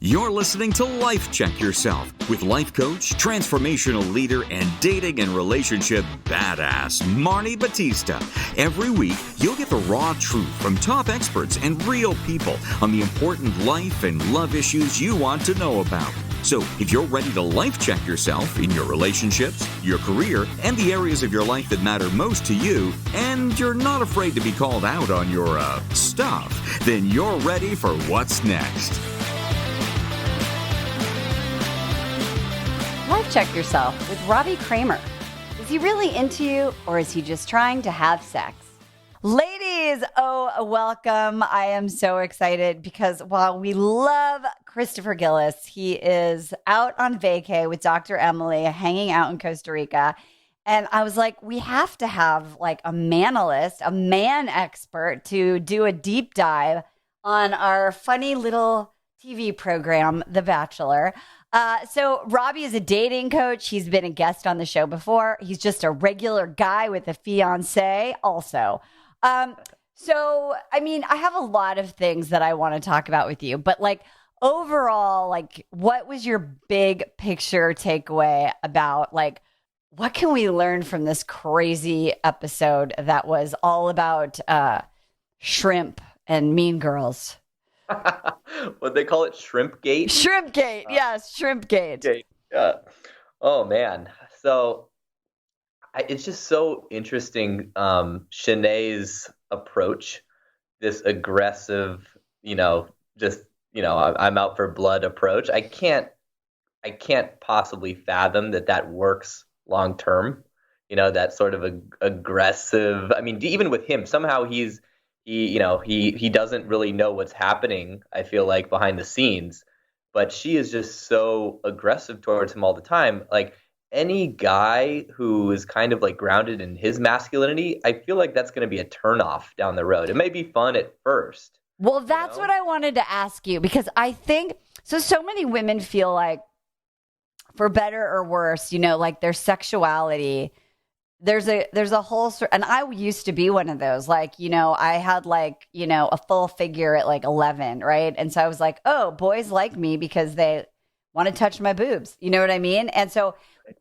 You're listening to Life Check Yourself with life coach, transformational leader, and dating and relationship badass, Marni Batista. Every week, you'll get the raw truth from top experts and real people on the important life and love issues you want to know about. So if you're ready to life check yourself in your relationships, your career, and the areas of your life that matter most to you, and you're not afraid to be called out on your stuff, then you're ready for what's next. Life Check Yourself with Robbie Kramer. Is he really into you, or is he just trying to have sex? Ladies, welcome. I am so excited because while we love Christopher Gillis, he is out on vacay with Dr. Emily, hanging out in Costa Rica. And I was like, we have to have like a manalist, a man expert to do a deep dive on our funny little TV program, The Bachelor. So Robbie is a dating coach. He's been a guest on the show before. He's just a regular guy with a fiance also. So, I mean, I have a lot of things that I want to talk about with you, but like overall, like what was your big picture takeaway about like, what can we learn from this crazy episode that was all about, shrimp and mean girls? What they call it, Shrimpgate? Shrimpgate, yes, Shrimpgate. Yeah. Oh man. So it's just so interesting. Shanae's approach, this aggressive, I'm out for blood approach. I can't possibly fathom that works long term. That sort of aggressive. I mean, even with him, somehow he doesn't really know what's happening, I feel like, behind the scenes, but she is just so aggressive towards him all the time. Like any guy who is kind of like grounded in his masculinity, I feel like that's going to be a turnoff down the road. It may be fun at first. Well, that's what I wanted to ask you, because I think so many women feel like, for better or worse, like their sexuality, there's a whole and I used to be one of those, like, I had like, a full figure at like 11. Right. And so I was like, oh, boys like me because they want to touch my boobs. You know what I mean? And so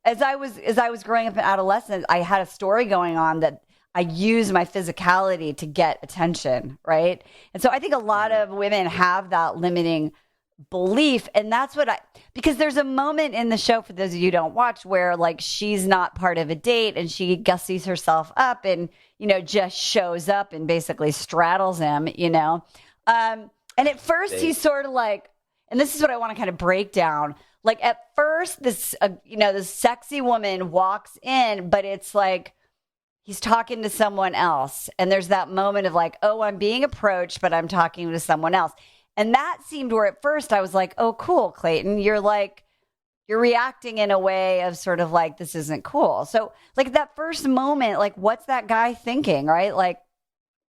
as I was growing up in adolescence, I had a story going on that I used my physicality to get attention. Right. And so I think a lot of women have that limiting belief, and that's because there's a moment in the show, for those of you who don't watch, where like she's not part of a date and she gussies herself up and just shows up and basically straddles him, and at first he's sort of like, and this is what I want to kind of break down, like at first this this sexy woman walks in, but it's like he's talking to someone else, and there's that moment of like, oh, I'm being approached, but I'm talking to someone else. And that seemed where at first I was like, oh, cool, Clayton. You're reacting in a way of sort of like, this isn't cool. So like that first moment, like what's that guy thinking, right? Like,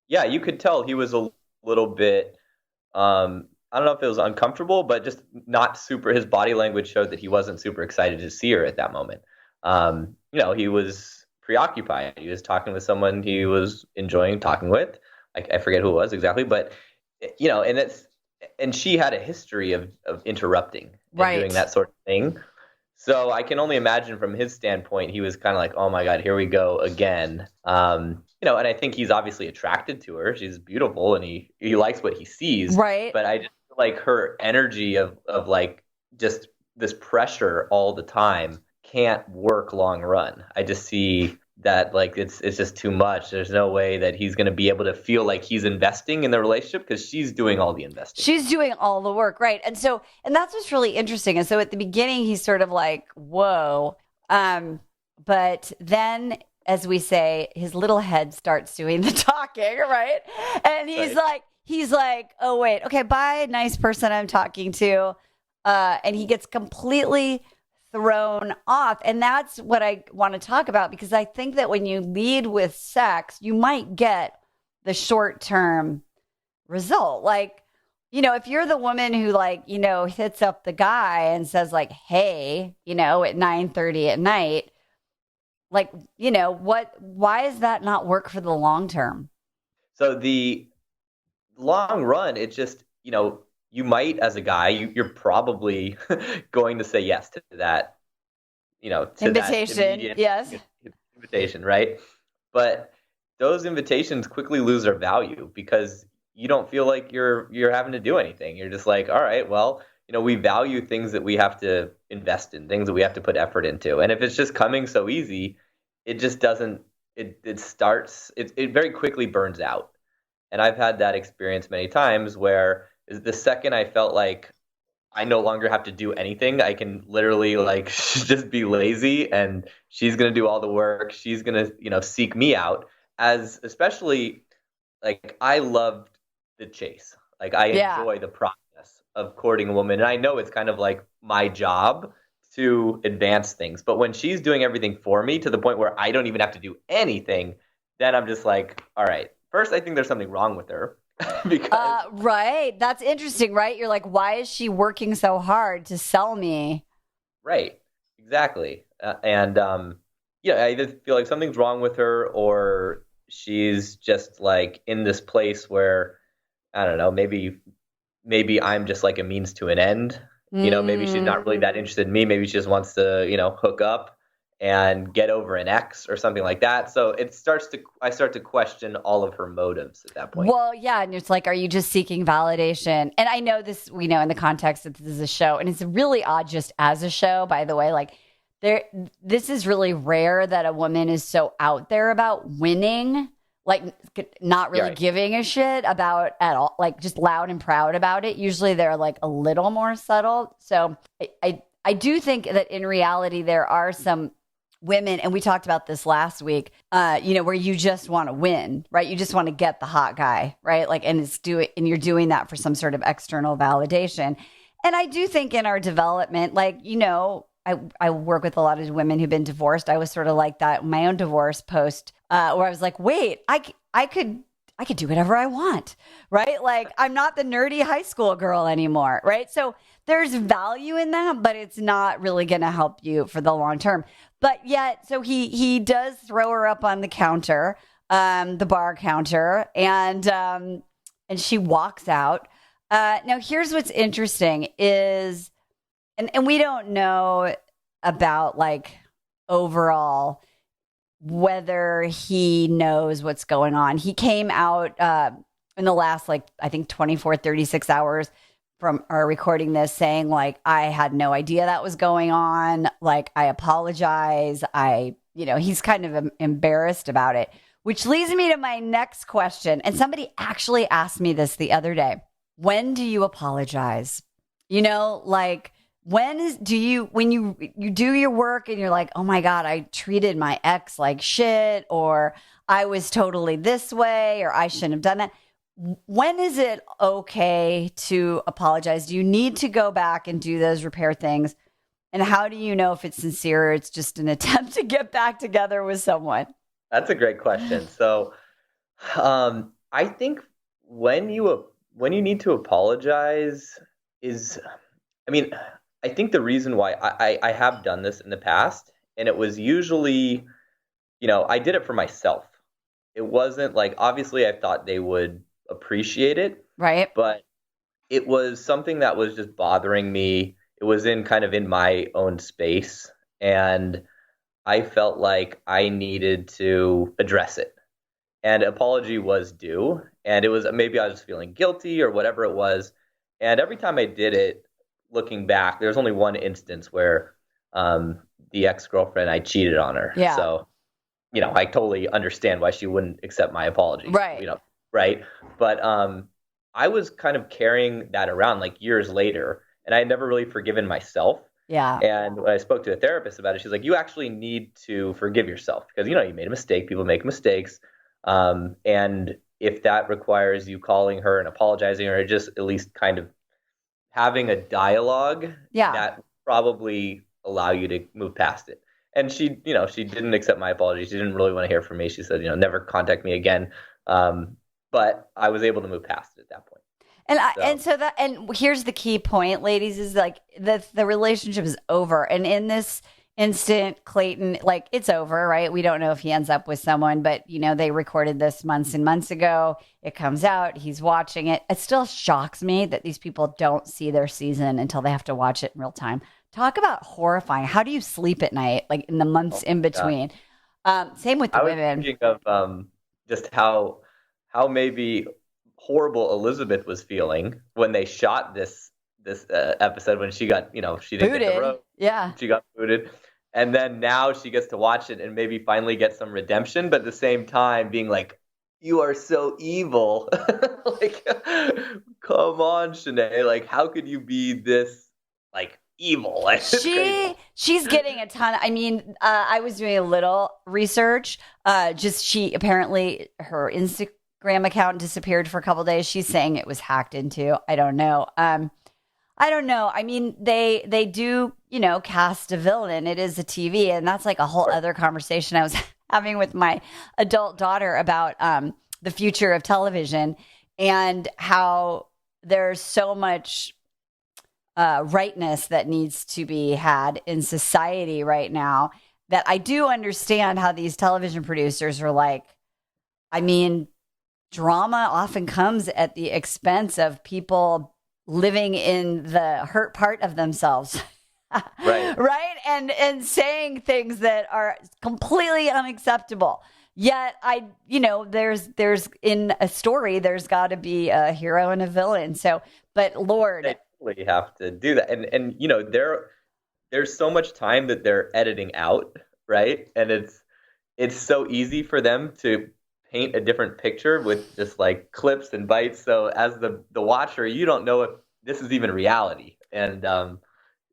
yeah, you could tell he was a little bit, I don't know if it was uncomfortable, but just not super, his body language showed that he wasn't super excited to see her at that moment. He was preoccupied. He was talking with someone he was enjoying talking with. I forget who it was exactly, but and she had a history of interrupting and doing that sort of thing. So I can only imagine from his standpoint, he was kind of like, oh my God, here we go again. And I think he's obviously attracted to her. She's beautiful and he likes what he sees. Right. But I just feel like her energy of like just this pressure all the time can't work long run. I just see that like it's just too much. There's no way that he's going to be able to feel like he's investing in the relationship because she's doing all the investing. She's doing all the work, right? And that's what's really interesting. And so at the beginning, he's sort of like, whoa. But then, as we say, his little head starts doing the talking, right? And he's like, oh, wait, okay, bye, nice person I'm talking to. And he gets completely thrown off. And that's what I want to talk about, because I think that when you lead with sex, you might get the short-term result. Like, if you're the woman who like, hits up the guy and says like, hey, at 9:30 at night, like, why does that not work for the long term? So the long run, it just, you might, as a guy, you're probably going to say yes to that, to Invitation. that immediate Yes. invitation, right? But those invitations quickly lose their value because you don't feel like you're having to do anything. You're just like, all right, well, we value things that we have to invest in, things that we have to put effort into. And if it's just coming so easy, it just doesn't, it very quickly burns out. And I've had that experience many times where the second I felt like I no longer have to do anything, I can literally like just be lazy and she's going to do all the work. She's going to, seek me out, as especially like I loved the chase. Like I enjoy the process of courting a woman. And I know it's kind of like my job to advance things. But when she's doing everything for me to the point where I don't even have to do anything, then I'm just like, all right, first, I think there's something wrong with her. Because right. That's interesting, right? You're like, why is she working so hard to sell me? Right. Exactly. I either feel like something's wrong with her or she's just like in this place where, I don't know, maybe I'm just like a means to an end. Maybe she's not really that interested in me. Maybe she just wants to, hook up and get over an ex or something like that. So I start to question all of her motives at that point. Well, yeah. And it's like, are you just seeking validation? And I know this, we know in the context that this is a show, and it's really odd just as a show, by the way, like this is really rare that a woman is so out there about winning, like not really giving a shit about at all, like just loud and proud about it. Usually they're like a little more subtle. So I do think that in reality, there are some women, and we talked about this last week, where you just want to win, right? You just want to get the hot guy, right? Like, and you're doing that for some sort of external validation. And I do think in our development, like, I work with a lot of women who've been divorced. I was sort of like that in my own divorce post, where I was like, wait, I could do whatever I want, right? Like, I'm not the nerdy high school girl anymore, right? So there's value in that, but it's not really going to help you for the long term. But yet, so he does throw her up on the counter, the bar counter, and she walks out. Now, here's what's interesting is, and we don't know about like overall whether he knows what's going on. He came out in the last, like, I think 24, 36 hours from our recording this saying like, I had no idea that was going on. Like, I apologize. He's kind of embarrassed about it, which leads me to my next question. And somebody actually asked me this the other day. When do you apologize? Like, when you do your work and you're like, oh my God, I treated my ex like shit, or I was totally this way, or I shouldn't have done that. When is it okay to apologize? Do you need to go back and do those repair things? And how do you know if it's sincere or it's just an attempt to get back together with someone? That's a great question. So I think when you need to apologize I think the reason why I have done this in the past, and it was usually, I did it for myself. It wasn't like, obviously I thought they would appreciate it. Right. But it was something that was just bothering me. It was kind of in my own space. And I felt like I needed to address it. And apology was due. And it was, maybe I was just feeling guilty or whatever it was. And every time I did it, looking back, there's only one instance where the ex-girlfriend, I cheated on her. Yeah. So, I totally understand why she wouldn't accept my apology. Right. Right. But I was kind of carrying that around like years later, and I had never really forgiven myself. Yeah. And when I spoke to a therapist about it, she's like, you actually need to forgive yourself because, you made a mistake. People make mistakes. And if that requires you calling her and apologizing, or just at least kind of having a dialogue, that probably allow you to move past it. And she didn't accept my apology. She didn't really want to hear from me. She said, never contact me again. But I was able to move past it at that point. And here's the key point, ladies, is like the relationship is over. And in this instant Clayton, like it's over, right? We don't know if he ends up with someone, but they recorded this months and months ago. It comes out, he's watching it. It still shocks me that these people don't see their season until they have to watch it in real time. Talk about horrifying. How do you sleep at night, like in the months in between? Same with the women. I was thinking of just how maybe horrible Elizabeth was feeling when they shot this episode, when she got, she didn't Booted. get the rope. Yeah. She got booted. And then now she gets to watch it and maybe finally get some redemption, but at the same time being like, you are so evil. Like, come on, Shanae. Like, how could you be this, like, evil? Like, she's getting a ton. I mean, I was doing a little research. She apparently, her Instagram account disappeared for a couple of days. She's saying it was hacked into. I don't know. I don't know. I mean, they do, cast a villain. It is a TV, and that's like a whole other conversation I was having with my adult daughter about the future of television and how there's so much rightness that needs to be had in society right now, that I do understand how these television producers are like, I mean, drama often comes at the expense of people living in the hurt part of themselves. Right. Right. And saying things that are completely unacceptable. Yet there's in a story, there's got to be a hero and a villain. So, but Lord, they totally have to do that. And there's so much time that they're editing out, right? And it's so easy for them to paint a different picture with just like clips and bites. So as the watcher, you don't know if this is even reality. And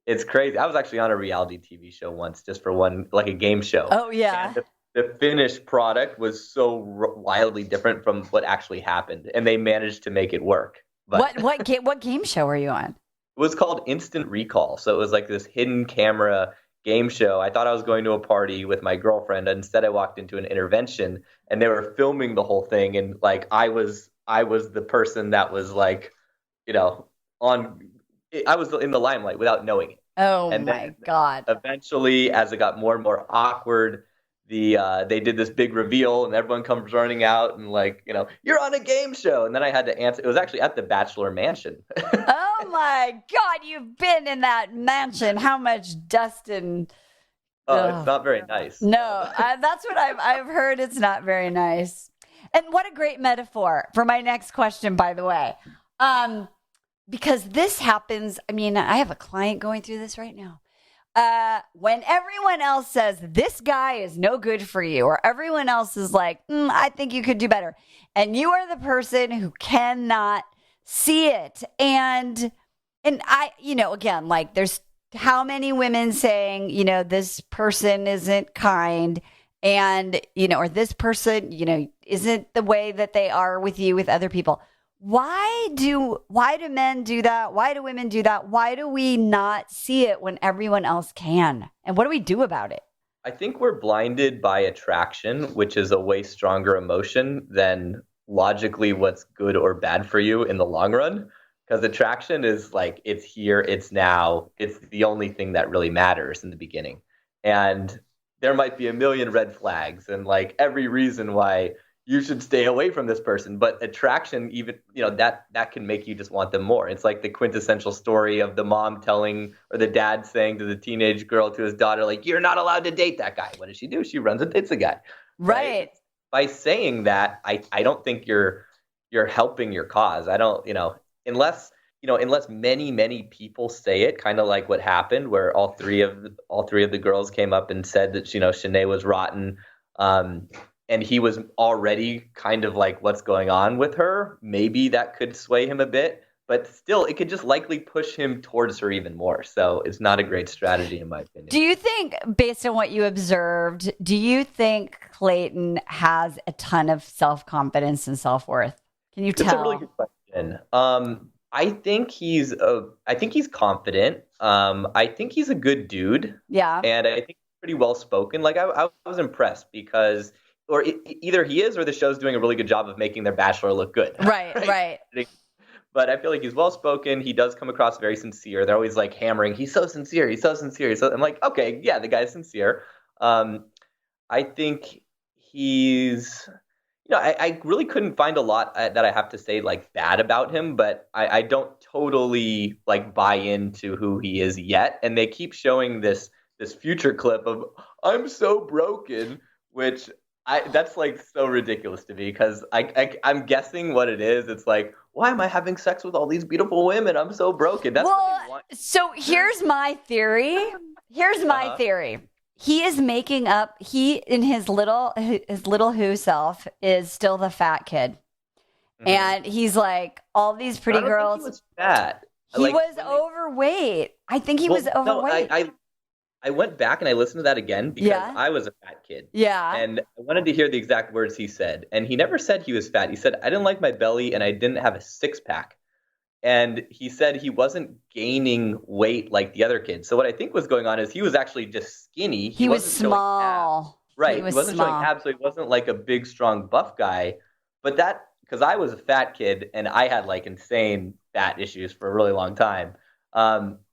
it's crazy. I was actually on a reality TV show once, just for one, like a game show. Oh yeah. And the finished product was so wildly different from what actually happened, and they managed to make it work. But what game show were you on? It was called Instant Recall. So it was like this hidden camera game show. I thought I was going to a party with my girlfriend. Instead, I walked into an intervention, and they were filming the whole thing. And like I was the person that was like, I was in the limelight without knowing it. Oh and my God! Eventually, as it got more and more awkward, they did this big reveal, and everyone comes running out and like, you're on a game show. And then I had to answer. It was actually at the Bachelor mansion. Oh my God, you've been in that mansion. How much dust and... Oh, it's not very nice. No, that's what I've heard. It's not very nice. And what a great metaphor for my next question, by the way. Because this happens, I mean, I have a client going through this right now. When everyone else says, this guy is no good for you, or everyone else is like, I think you could do better. And you are the person who cannot see it. And I, again, like there's how many women saying, this person isn't kind, and, or this person, isn't the way that they are with you, with other people. Why do men do that? Why do women do that? Why do we not see it when everyone else can? And what do we do about it? I think we're blinded by attraction, which is a way stronger emotion than logically what's good or bad for you in the long run. Because attraction is like, it's here, it's now, it's the only thing that really matters in the beginning. And there might be a million red flags and like every reason why you should stay away from this person. But attraction, even, that can make you just want them more. It's like the quintessential story of the mom telling, or the dad saying to the teenage girl, to his daughter, like, you're not allowed to date that guy. What does she do? She runs and dates the guy. Right. By saying that, I don't think you're helping your cause. I don't, unless many, many people say it, kind of like what happened, where all three of the girls came up and said that, Shanae was rotten. And he was already kind of like, what's going on with her? Maybe that could sway him a bit, but still it could just likely push him towards her even more. So it's not a great strategy in my opinion. Do you think, based on what you observed, do you think Clayton has a ton of self-confidence and self-worth? Can you tell? That's a really good question. I think he's confident. I think he's a good dude. Yeah. And I think he's pretty well spoken. Like I was impressed because either he is or the show's doing a really good job of making their Bachelor look good. Right. But I feel like he's well spoken. He does come across very sincere. They're always like hammering, he's so sincere, he's so sincere. So I'm like, okay, yeah, the guy's sincere. I think he's, I really couldn't find a lot that I have to say like bad about him, but I don't totally like buy into who he is yet. And they keep showing this future clip of I'm so broken, which that's like so ridiculous to me because I'm guessing what it is. It's like, why am I having sex with all these beautiful women? I'm so broken. That's what they want. So here's my theory. Theory. He is making up. He in his little who self is still the fat kid, and he's like all these pretty girls. Think he was fat. He was overweight. I think he was overweight. No, I went back and I listened to that again because I was a fat kid. Yeah. And I wanted to hear the exact words he said. And he never said he was fat. He said, I didn't like my belly and I didn't have a six pack. And he said he wasn't gaining weight like the other kids. So what I think was going on is he was actually just skinny. He was small. Right. He wasn't showing abs, so he wasn't like a big, strong, buff guy. But because I was a fat kid and I had like insane fat issues for a really long time.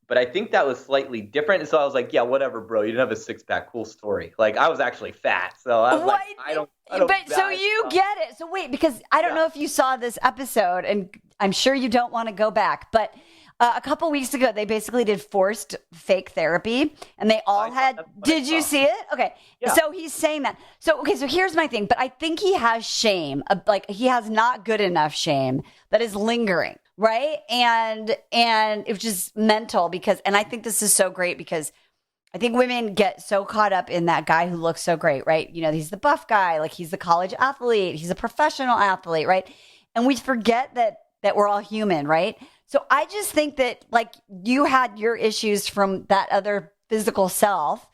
But I think that was slightly different. And so I was like, yeah, whatever, bro. You didn't have a six pack. Cool story. Like I was actually fat. So I was like, I don't But so you get it. So wait, because I don't know if you saw this episode and I'm sure you don't want to go back, but a couple weeks ago, they basically did forced fake therapy and they all did you see it? Okay. Yeah. So he's saying that. So here's my thing, but I think he has shame, like he has not good enough shame that is lingering. Right. And it was just mental and I think this is so great because I think women get so caught up in that guy who looks so great, right? He's the buff guy, like he's the college athlete, he's a professional athlete, right? And we forget that we're all human, right? So I just think that like you had your issues from that other physical self.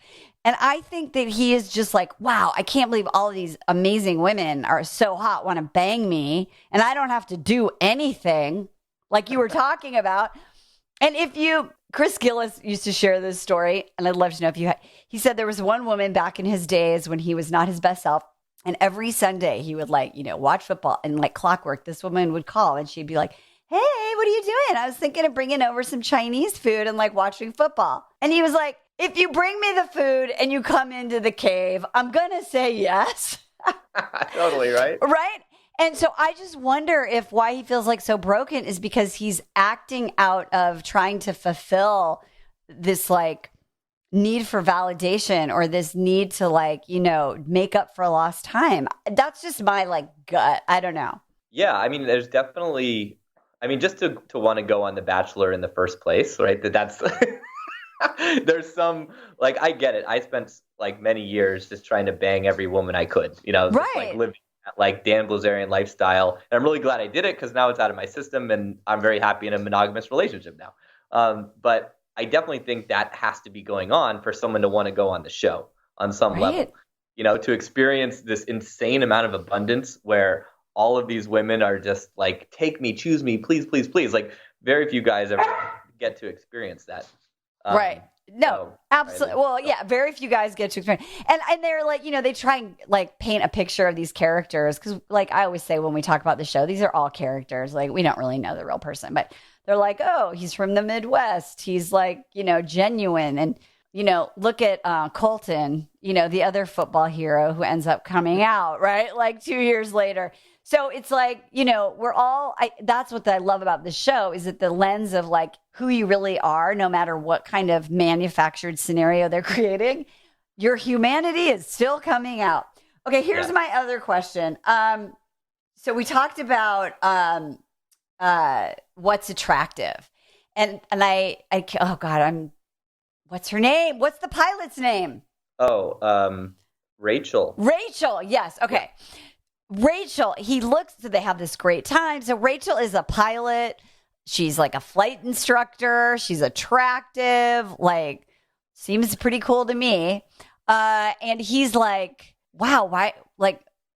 And I think that he is just like, wow, I can't believe all of these amazing women are so hot, want to bang me, and I don't have to do anything. Like you were talking about. And Chris Gillis used to share this story, and I'd love to know if he said there was one woman back in his days when he was not his best self, and every Sunday he would watch football, and like clockwork, this woman would call, and she'd be like, hey, what are you doing? I was thinking of bringing over some Chinese food and like watching football. And he was like, if you bring me the food and you come into the cave, I'm going to say yes. Totally, right? Right? And so I just wonder if why he feels like so broken is because he's acting out of trying to fulfill this like need for validation or this need to like, make up for lost time. That's just my like gut. I don't know. Yeah. I mean, there's definitely, just to want to go on The Bachelor in the first place, right? That's, there's some, like, I get it. I spent like many years just trying to bang every woman I could, right. Just, like living like Dan Blazarian lifestyle. And I'm really glad I did it because now it's out of my system and I'm very happy in a monogamous relationship now. But I definitely think that has to be going on for someone to want to go on the show on some level, to experience this insane amount of abundance where all of these women are just like, take me, choose me, please, please, please. Like very few guys ever get to experience that. Right. No, absolutely. Well, yeah, very few guys get to experience. And they're like, they try and like paint a picture of these characters. Cause like I always say when we talk about the show, these are all characters. Like we don't really know the real person, but they're like, oh, he's from the Midwest. He's like, genuine. And, look at Colton, the other football hero who ends up coming out, right? Like 2 years later. So it's like, we're all, that's what I love about the show is that the lens of like who you really are, no matter what kind of manufactured scenario they're creating, your humanity is still coming out. Okay, here's my other question. So we talked about what's attractive. And I oh God, what's her name? What's the pilot's name? Oh, Rachel. Rachel, yes. Okay. Yeah. Rachel, so they have this great time. So Rachel is a pilot. She's like a flight instructor. She's attractive, like seems pretty cool to me. And he's like, wow, why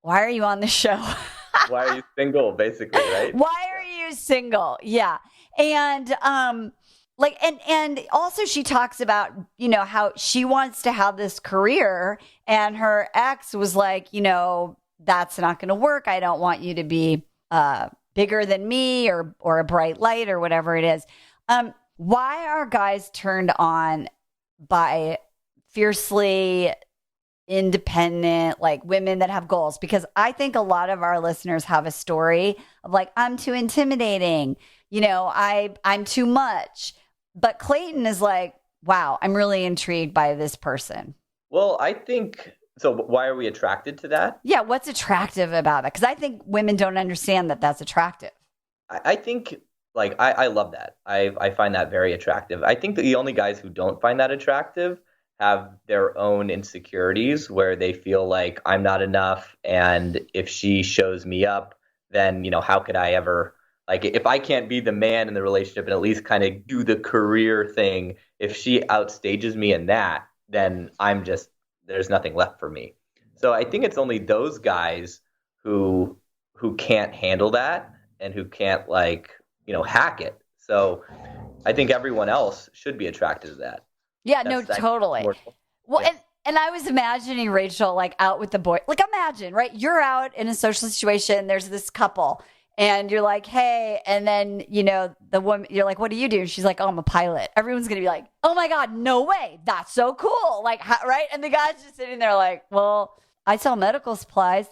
are you on the show? Why are you single, basically, right? Why are you single? Yeah. And and also she talks about, how she wants to have this career and her ex was like, that's not going to work. I don't want you to be bigger than me or a bright light or whatever it is. Why are guys turned on by fiercely independent, like women that have goals? Because I think a lot of our listeners have a story of like, I'm too intimidating, I'm too much. But Clayton is like, wow, I'm really intrigued by this person. Well, I think so. Why are we attracted to that? Yeah, what's attractive about that? Because I think women don't understand that that's attractive. I think like I love that. I find that very attractive. I think that the only guys who don't find that attractive have their own insecurities where they feel like I'm not enough, and if she shows me up, then how could I ever, like, if I can't be the man in the relationship and at least kind of do the career thing, if she outstages me in that, then there's nothing left for me. So I think it's only those guys who can't handle that and who can't hack it. So I think everyone else should be attracted to that. Yeah, totally. Well, yeah. And I was imagining Rachel like out with the boy. Like imagine, right? You're out in a social situation. There's this couple and you're like, hey, and then, the woman, you're like, what do you do? And she's like, oh, I'm a pilot. Everyone's going to be like, oh my God, no way. That's so cool. Like, right? And the guy's just sitting there like, well, I sell medical supplies,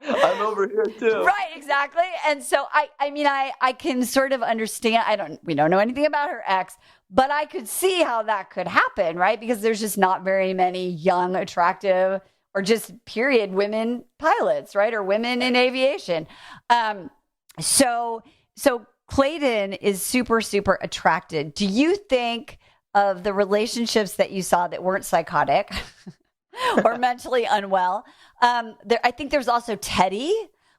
I'm over here too. Right, exactly. And so I can sort of understand. We don't know anything about her ex, but I could see how that could happen, right? Because there's just not very many young, attractive, or just period women pilots, right? Or women in aviation. So Clayton is super, super attracted. Do you think of the relationships that you saw that weren't psychotic or mentally unwell? I think there's also Teddy.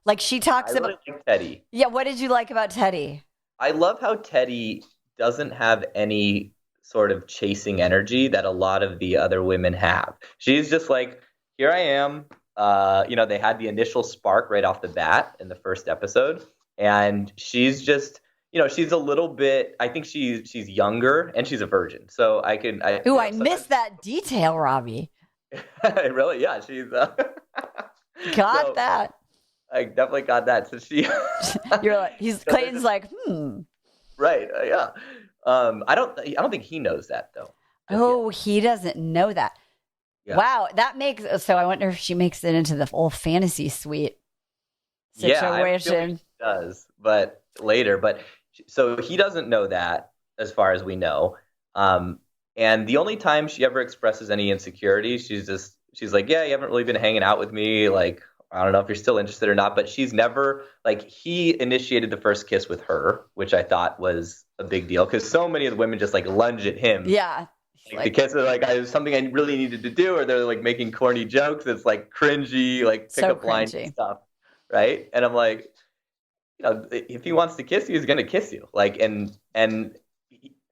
Like she talks about like Teddy. Yeah. What did you like about Teddy? I love how Teddy doesn't have any sort of chasing energy that a lot of the other women have. She's just like, here I am. They had the initial spark right off the bat in the first episode. And she's just, she's a little bit, I think she's younger and she's a virgin. So I missed that detail, Robbie. Really? Yeah. She's got that. I definitely got that. So she, you're like, Clayton's like, Right. Yeah. I don't think he knows that though. Oh, he doesn't know that. Yeah. Wow. That makes, so I wonder if she makes it into the old fantasy suite situation. Yeah, I feel like she does, but later. But so he doesn't know that as far as we know. And the only time she ever expresses any insecurity, she's like, yeah, you haven't really been hanging out with me. Like, I don't know if you're still interested or not, but she's never, like, he initiated the first kiss with her, which I thought was a big deal because so many of the women just like lunge at him. Yeah. Like, the kiss are like, it was something I really needed to do, or they're like making corny jokes. It's like cringy, like pickup line stuff. Right. And I'm like, if he wants to kiss you, he's going to kiss you. Like, and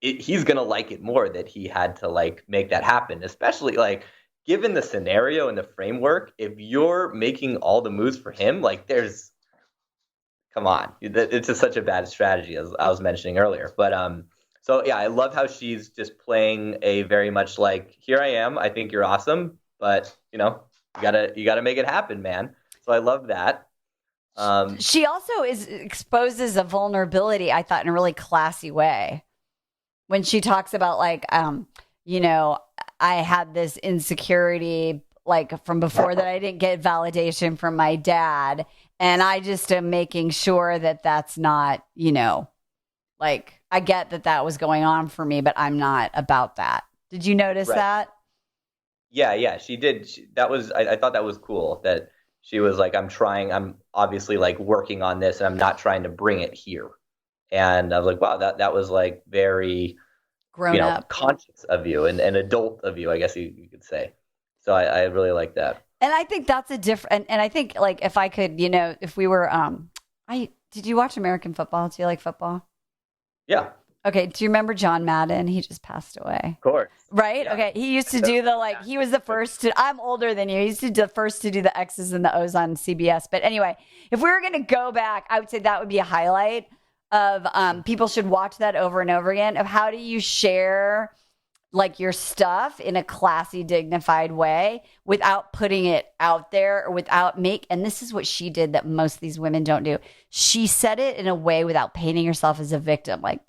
he's going to like it more that he had to like make that happen, especially like given the scenario and the framework. If you're making all the moves for him, like come on, it's just such a bad strategy, as I was mentioning earlier. But so yeah, I love how she's just playing a very much like, here I am, I think you're awesome, but you gotta make it happen, man. So I love that. She also exposes a vulnerability, I thought, in a really classy way. When she talks about like, I had this insecurity like from before that I didn't get validation from my dad. And I just am making sure that that's not, like I get that was going on for me, but I'm not about that. Did you notice that? Yeah, she did. I thought that was cool that she was like, I'm obviously like working on this and I'm not trying to bring it here. And I was like, wow, that was like very grown up, conscious of you and adult of you, I guess you could say. So I really like that. And I think that's a different, and I think like if I could, if we were, did you watch American football? Do you like football? Yeah. Okay. Do you remember John Madden? He just passed away. Of course. Right? Yeah. Okay. He used to do he was the first to, I'm older than you. He used to do the first to do the X's and the O's on CBS. But anyway, if we were going to go back, I would say that would be a highlight of, people should watch that over and over again of how do you share like your stuff in a classy, dignified way without putting it out there or without and this is what she did that most of these women don't do. She said it in a way without painting herself as a victim. Like,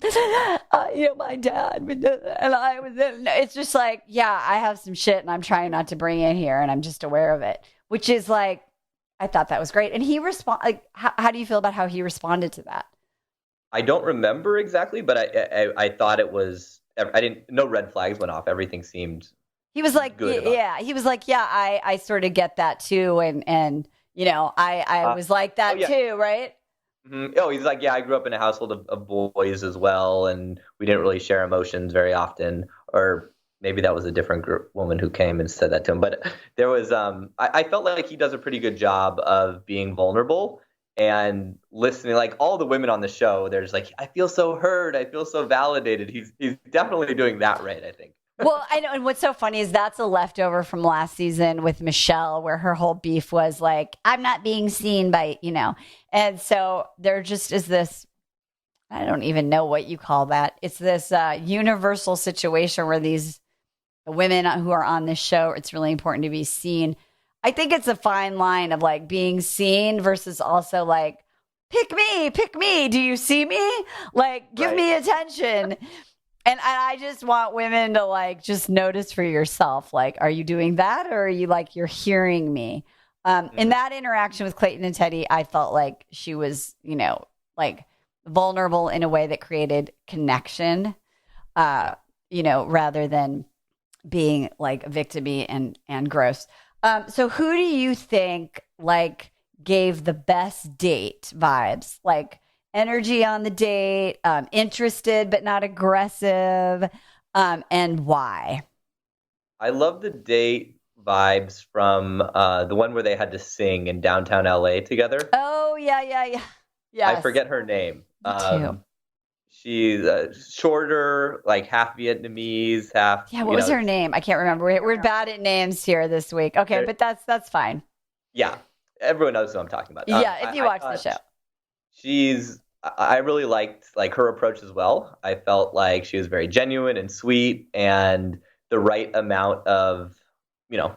my dad, and I was, it's just like, yeah, I have some shit and I'm trying not to bring it here and I'm just aware of it, which is like, I thought that was great. And he how do you feel about how he responded to that? I don't remember exactly, but I thought it was, no red flags went off. Everything seemed He was like, good. Yeah, he was like, yeah, I sort of get that too. And I was like that too, right? Mm-hmm. Oh, he's like, yeah, I grew up in a household of boys as well, and we didn't really share emotions very often. Or maybe that was a different woman who came and said that to him. But there was, I felt like he does a pretty good job of being vulnerable and listening. Like all the women on the show, there's like, I feel so heard, I feel so validated. He's definitely doing that right, I think. Well, I know, and what's so funny is that's a leftover from last season with Michelle, where her whole beef was like, I'm not being seen by, and so there just is this, I don't even know what you call that. It's this universal situation where these women who are on this show, it's really important to be seen. I think it's a fine line of like being seen versus also like, pick me. Do you see me? Like, give me attention. And I just want women to like, just notice for yourself. Like, are you doing that? Or are you like, you're hearing me? In that interaction with Clayton and Teddy, I felt like she was, like vulnerable in a way that created connection, rather than being like victim-y and gross. So who do you think like gave the best date vibes? Like energy on the date, interested but not aggressive, and why? I love the date vibes from the one where they had to sing in downtown LA together. Oh, yeah. Yes. I forget her name. Me too. She's shorter, like half Vietnamese, half. Yeah, what was her name? I can't remember. We're bad at names here this week. Okay, but that's fine. Yeah, everyone knows who I'm talking about. Yeah, if you watch the show. I really liked like her approach as well. I felt like she was very genuine and sweet and the right amount of,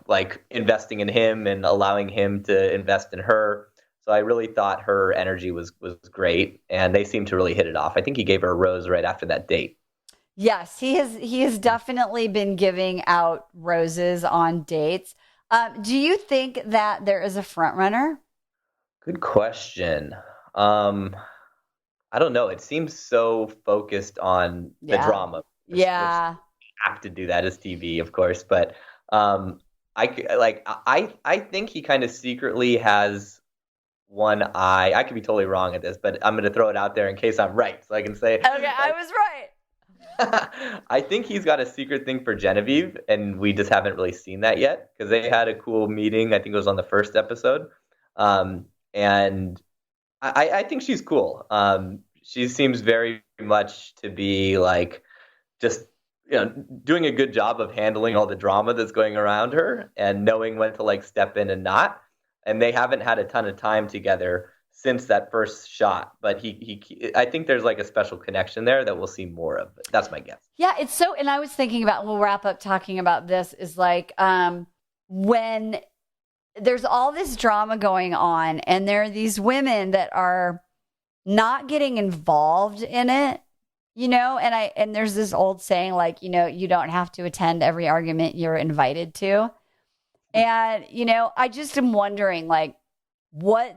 like investing in him and allowing him to invest in her. So I really thought her energy was great, and they seemed to really hit it off. I think he gave her a rose right after that date. Yes, he has definitely been giving out roses on dates. Do you think that there is a front runner? Good question. I don't know. It seems so focused on the drama. Which have to do that as TV, of course. But I think he kind of secretly has one eye. I could be totally wrong at this, but I'm going to throw it out there in case I'm right, so I can say. Okay, I was right. I think he's got a secret thing for Genevieve, and we just haven't really seen that yet because they had a cool meeting. I think it was on the first episode, and I think she's cool. She seems very much to be like just doing a good job of handling all the drama that's going around her and knowing when to like step in and not. And they haven't had a ton of time together since that first shot, but I think there's like a special connection there that we'll see more of. That's my guess. Yeah, it's so, and I was thinking about, we'll wrap up talking about this, is like when there's all this drama going on and there are these women that are not getting involved in it, and there's this old saying like, you don't have to attend every argument you're invited to. And, I just am wondering, like, what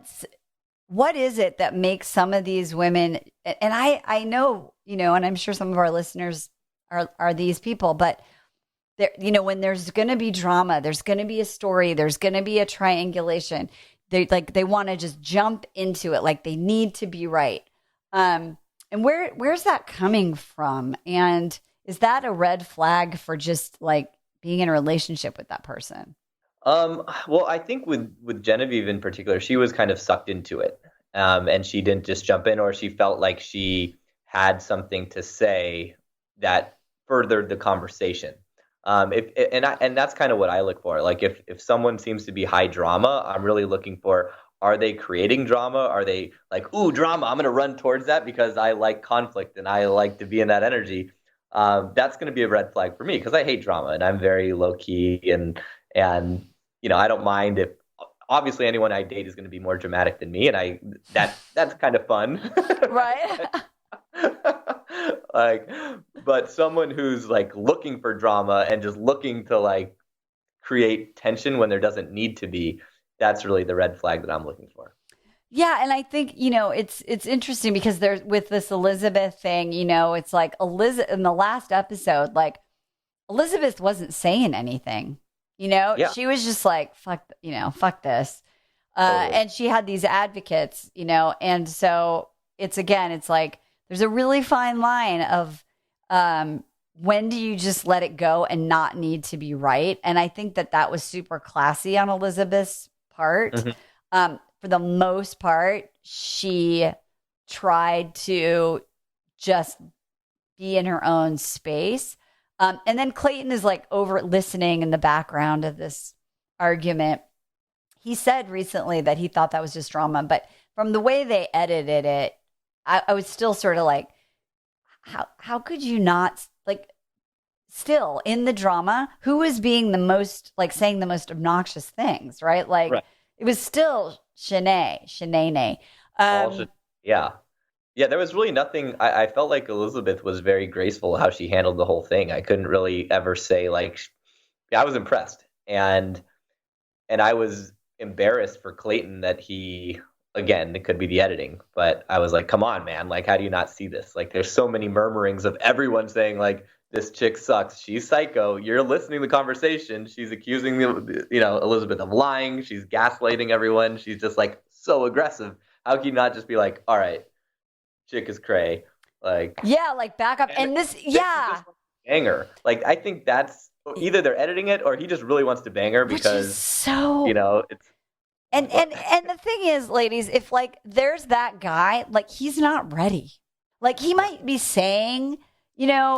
is it that makes some of these women, and I know, and I'm sure some of our listeners are these people, but when there's going to be drama, there's going to be a story, there's going to be a triangulation. They want to just jump into it. Like they need to be right. And where's that coming from? And is that a red flag for just like being in a relationship with that person? Well, I think with Genevieve in particular, she was kind of sucked into it. And she didn't just jump in, or she felt like she had something to say that furthered the conversation. And that's kind of what I look for. Like if someone seems to be high drama, I'm really looking for, are they creating drama? Are they like, ooh, drama, I'm going to run towards that because I like conflict and I like to be in that energy? that's going to be a red flag for me because I hate drama and I'm very low key and I don't mind if obviously anyone I date is going to be more dramatic than me, and that's kind of fun. Right. like, but someone who's like looking for drama and just looking to like create tension when there doesn't need to be, that's really the red flag that I'm looking for. Yeah, and I think, it's interesting because there's with this Elizabeth thing, it's like Elizabeth in the last episode, like Elizabeth wasn't saying anything. Yeah. She was just like, fuck this. Totally. And she had these advocates, and so it's like there's a really fine line of when do you just let it go and not need to be right? And I think that was super classy on Elizabeth's part. Mm-hmm. For the most part, she tried to just be in her own space. And then Clayton is like over listening in the background of this argument. He said recently that he thought that was just drama, but from the way they edited it, I was still sort of like, how could you not, like, still in the drama, who was being the most, like, saying the most obnoxious things, right? Like, Right. It was still Shanae. Yeah. Yeah, there was really nothing. I felt like Elizabeth was very graceful how she handled the whole thing. I couldn't really ever say like, I was impressed, and I was embarrassed for Clayton that again, it could be the editing, but I was like, come on, man, like, how do you not see this? Like, there's so many murmurings of everyone saying like, this chick sucks, she's psycho. You're listening to the conversation. She's accusing Elizabeth of lying. She's gaslighting everyone. She's just like so aggressive. How can you not just be like, all right, chick is cray, like, yeah, like back up. And this yeah, bang her. Like, I think that's either they're editing it or he just really wants to bang her because it's and the thing is, ladies, if like there's that guy, like he's not ready. Like he might be saying,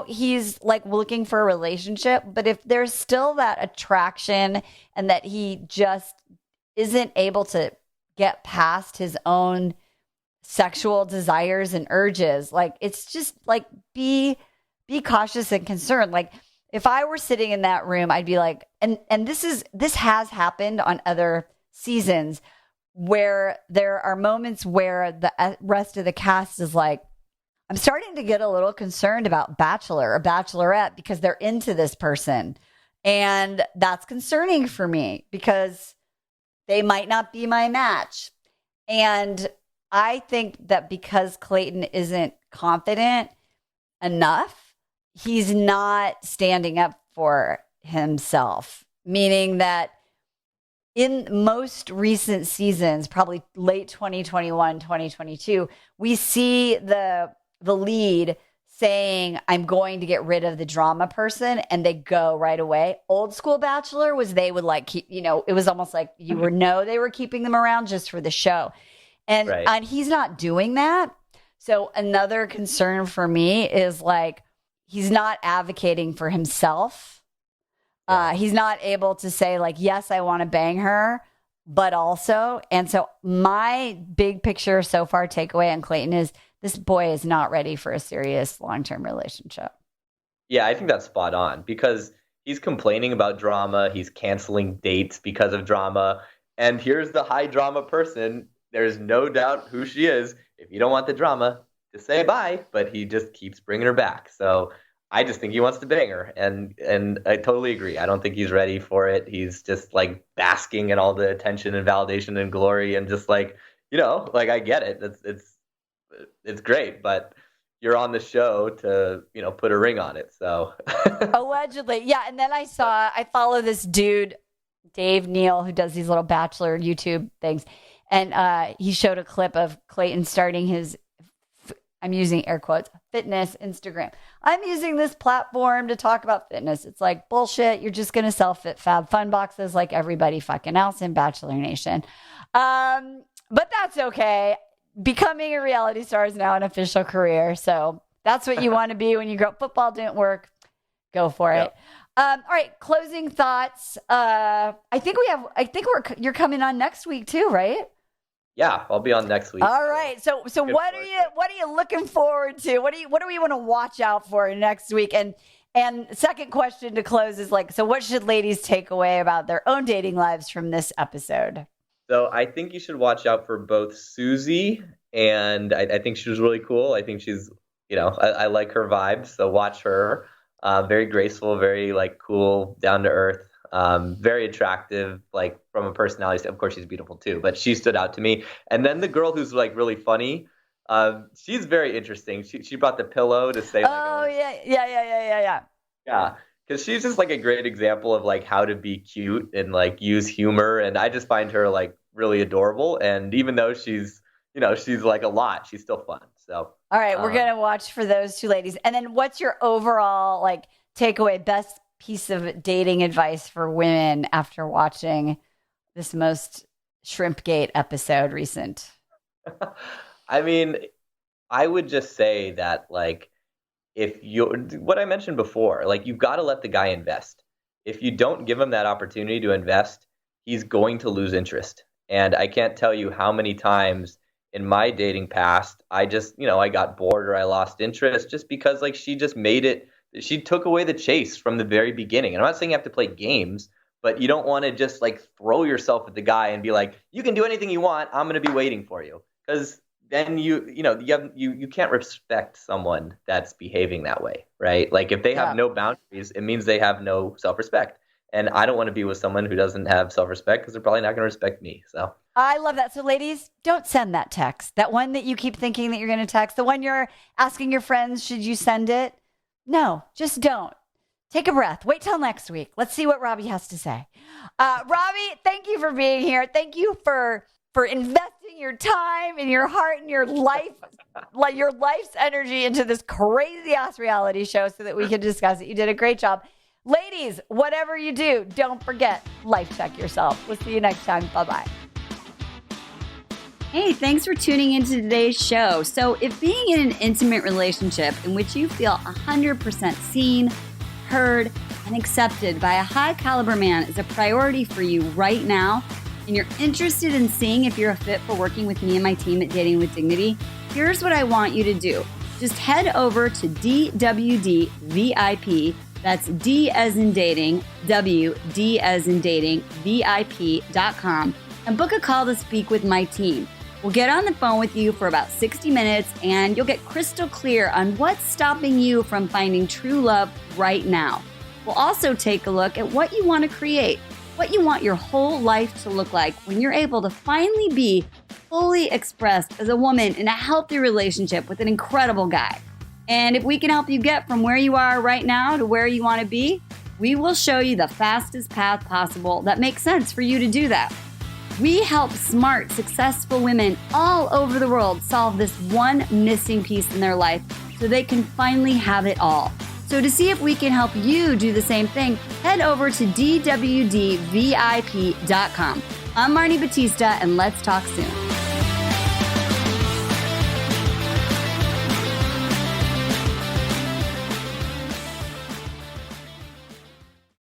he's like looking for a relationship, but if there's still that attraction and that he just isn't able to get past his own sexual desires and urges, like it's just like be cautious and concerned. Like if I were sitting in that room, I'd be like, and this has happened on other seasons where there are moments where the rest of the cast is like, I'm starting to get a little concerned about Bachelor or Bachelorette because they're into this person. And that's concerning for me because they might not be my match. And I think that because Clayton isn't confident enough, he's not standing up for himself, meaning that in most recent seasons, probably late 2021, 2022, we see the lead saying, I'm going to get rid of the drama person, and they go right away. Old school Bachelor was they would like keep, it was almost like they were keeping them around just for the show. And, right. And he's not doing that. So another concern for me is like, he's not advocating for himself. He's not able to say like, yes, I want to bang her, but also, and so my big picture so far takeaway on Clayton is this boy is not ready for a serious long-term relationship. Yeah, I think that's spot on because he's complaining about drama. He's canceling dates because of drama. And here's the high drama person. There's no doubt who she is. If you don't want the drama, just say bye. But he just keeps bringing her back. So I just think he wants to bang her. And I totally agree. I don't think he's ready for it. He's just like basking in all the attention and validation and glory and just like, like I get it. It's great, but you're on the show to, put a ring on it. So allegedly. Yeah. And then I follow this dude, Dave Neal, who does these little Bachelor YouTube things. And he showed a clip of Clayton starting his, I'm using air quotes, fitness Instagram. I'm using this platform to talk about fitness. It's like bullshit. You're just going to sell fab fun boxes like everybody fucking else in Bachelor Nation. But that's okay. Becoming a reality star is now an official career. So that's what you want to be when you grow up. Football didn't work. Go for it. All right. Closing thoughts. I think you're coming on next week too, right? Yeah, I'll be on next week. All right. So what are you looking forward to? What do we want to watch out for next week? And second question to close is like, so what should ladies take away about their own dating lives from this episode? So I think you should watch out for both Susie, and I think she was really cool. I think she's, I like her vibe, so watch her. Very graceful, very like cool, down to earth, very attractive, like from a personality. Of course, she's beautiful too, but she stood out to me. And then the girl who's like really funny, she's very interesting. She brought the pillow to say, like, oh yeah. Yeah, because she's just like a great example of like how to be cute and like use humor. And I just find her like really adorable. And even though she's like a lot, she's still fun. So, all right, we're going to watch for those two ladies. And then what's your overall like takeaway, best piece of dating advice for women after watching this most Shrimpgate episode recent? I mean, I would just say that like, what I mentioned before, like you've got to let the guy invest. If you don't give him that opportunity to invest, he's going to lose interest. And I can't tell you how many times in my dating past, I just, I got bored or I lost interest just because like she took away the chase from the very beginning. And I'm not saying you have to play games, but you don't want to just like throw yourself at the guy and be like, you can do anything you want. I'm going to be waiting for you. Because then you can't respect someone that's behaving that way, right? Like if they have no boundaries, it means they have no self-respect. And I don't want to be with someone who doesn't have self-respect because they're probably not going to respect me. So I love that. So ladies, don't send that text. That one that you keep thinking that you're going to text, the one you're asking your friends, should you send it? No, just don't. Take a breath. Wait till next week. Let's see what Robbie has to say. Robbie, thank you for being here. Thank you for investing your time and your heart and your life, like your life's energy into this crazy ass reality show so that we can discuss it. You did a great job. Ladies, whatever you do, don't forget, life check yourself. We'll see you next time. Bye-bye. Hey, thanks for tuning into today's show. So if being in an intimate relationship in which you feel 100% seen, heard, and accepted by a high caliber man is a priority for you right now, and you're interested in seeing if you're a fit for working with me and my team at Dating with Dignity, here's what I want you to do. Just head over to DWD VIP, that's D as in dating, W, D as in dating, VIP.com, and book a call to speak with my team. We'll get on the phone with you for about 60 minutes, and you'll get crystal clear on what's stopping you from finding true love right now. We'll also take a look at what you want to create, what you want your whole life to look like when you're able to finally be fully expressed as a woman in a healthy relationship with an incredible guy. And if we can help you get from where you are right now to where you want to be, we will show you the fastest path possible that makes sense for you to do that. We help smart, successful women all over the world solve this one missing piece in their life so they can finally have it all. So to see if we can help you do the same thing, head over to DWDVIP.com. I'm Marni Batista, and let's talk soon.